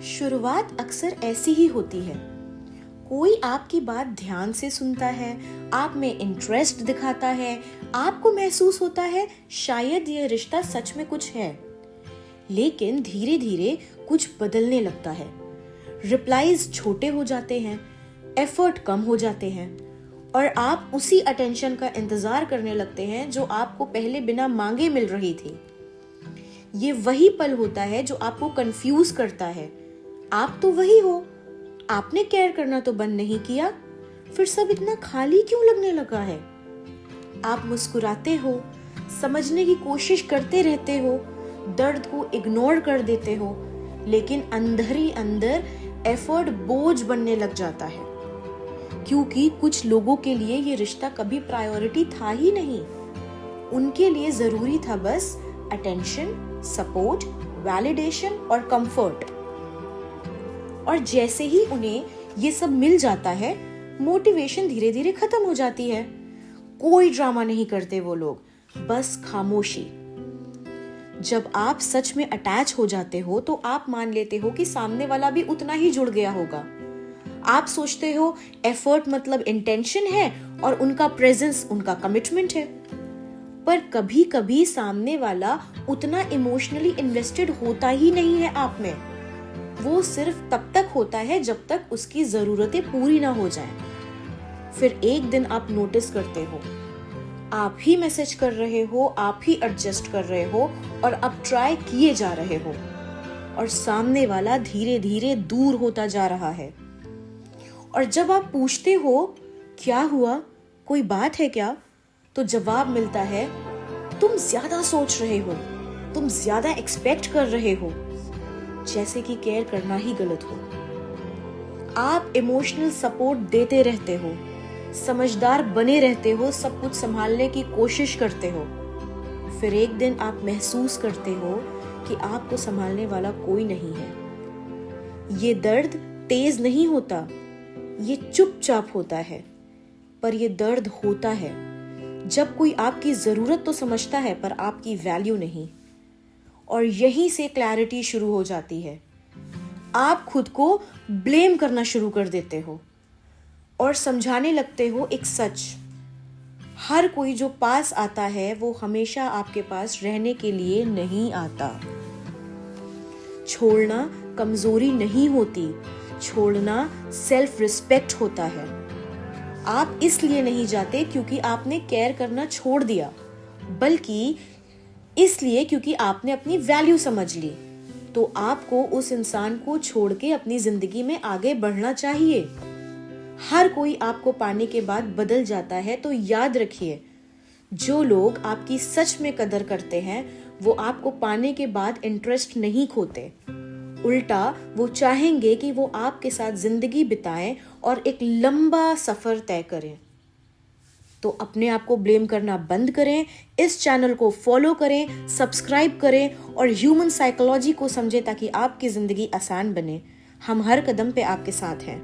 शुरुआत अक्सर ऐसी ही होती है। कोई आपकी बात ध्यान से सुनता है, आप में इंटरेस्ट दिखाता है, आपको महसूस होता है शायद ये रिश्ता सच में कुछ है। लेकिन धीरे धीरे कुछ बदलने लगता है। रिप्लाईज छोटे हो जाते हैं, एफर्ट कम हो जाते हैं और आप उसी अटेंशन का इंतजार करने लगते हैं जो आपको पहले बिना मांगे मिल रही थी। ये वही पल होता है जो आपको कंफ्यूज करता है। आप तो वही हो, आपने केयर करना तो बंद नहीं किया, फिर सब इतना खाली क्यों लगने लगा है? आप मुस्कुराते हो, समझने की कोशिश करते रहते हो, दर्द को इग्नोर कर देते हो, लेकिन अंदर ही अंदर एफर्ट बोझ बनने लग जाता है, क्योंकि कुछ लोगों के लिए ये रिश्ता कभी प्रायोरिटी था ही नहीं। उनके लिए जरूरी था बस अटेंशन, सपोर्ट, वैलिडेशन और कंफर्ट। और जैसे ही उन्हें ये सब मिल जाता है, मोटिवेशन धीरे धीरे खत्म हो जाती है। कोई ड्रामा नहीं करते वो लोग, बस खामोशी। जब आप सच में अटैच हो जाते हो तो आप मान लेते हो कि सामने वाला भी उतना ही जुड़ गया होगा। आप सोचते हो एफर्ट मतलब इंटेंशन है और उनका प्रेजेंस उनका कमिटमेंट है। पर कभी कभी सामने वाला उतना इमोशनली इन्वेस्टेड होता ही नहीं है आप में। वो सिर्फ तब तक होता है जब तक उसकी जरूरतें पूरी ना हो जाएं। फिर एक दिन आप नोटिस करते हो, आप ही मैसेज कर रहे हो, आप ही एडजस्ट कर रहे हो और अब ट्राई किए जा रहे हो, और सामने वाला धीरे धीरे दूर होता जा रहा है। और जब आप पूछते हो क्या हुआ, कोई बात है क्या, तो जवाब मिलता है तुम ज्यादा सोच रहे हो, तुम ज्यादा एक्सपेक्ट कर रहे हो, जैसे कि केयर करना ही गलत हो। आप इमोशनल सपोर्ट देते रहते हो, समझदार बने रहते हो, सब कुछ संभालने की कोशिश करते हो। फिर एक दिन आप महसूस करते हो कि आपको संभालने वाला कोई नहीं है। ये दर्द तेज नहीं होता, ये चुपचाप होता है, पर ये दर्द होता है जब कोई आपकी जरूरत तो समझता है पर आपकी वैल्यू नहीं। और यहीं से क्लैरिटी शुरू हो जाती है। आप खुद को ब्लेम करना शुरू कर देते हो और समझाने लगते हो एक सच, हर कोई जो पास आता है वो हमेशा आपके पास रहने के लिए नहीं आता। छोड़ना कमजोरी नहीं होती, छोड़ना सेल्फ रिस्पेक्ट होता है। आप इसलिए नहीं जाते क्योंकि आपने केयर करना छोड़ दिया, बल्कि इसलिए क्योंकि आपने अपनी वैल्यू समझ ली। तो आपको उस इंसान को छोड़ के अपनी जिंदगी में आगे बढ़ना चाहिए। हर कोई आपको पाने के बाद बदल जाता है, तो याद रखिए, जो लोग आपकी सच में कदर करते हैं वो आपको पाने के बाद इंटरेस्ट नहीं खोते। उल्टा वो चाहेंगे कि वो आपके साथ जिंदगी बिताएं और एक लंबा सफर तय करें। तो अपने आप को ब्लेम करना बंद करें, इस चैनल को फॉलो करें, सब्सक्राइब करें और ह्यूमन साइकोलॉजी को समझें ताकि आपकी जिंदगी आसान बने। हम हर कदम पे आपके साथ हैं।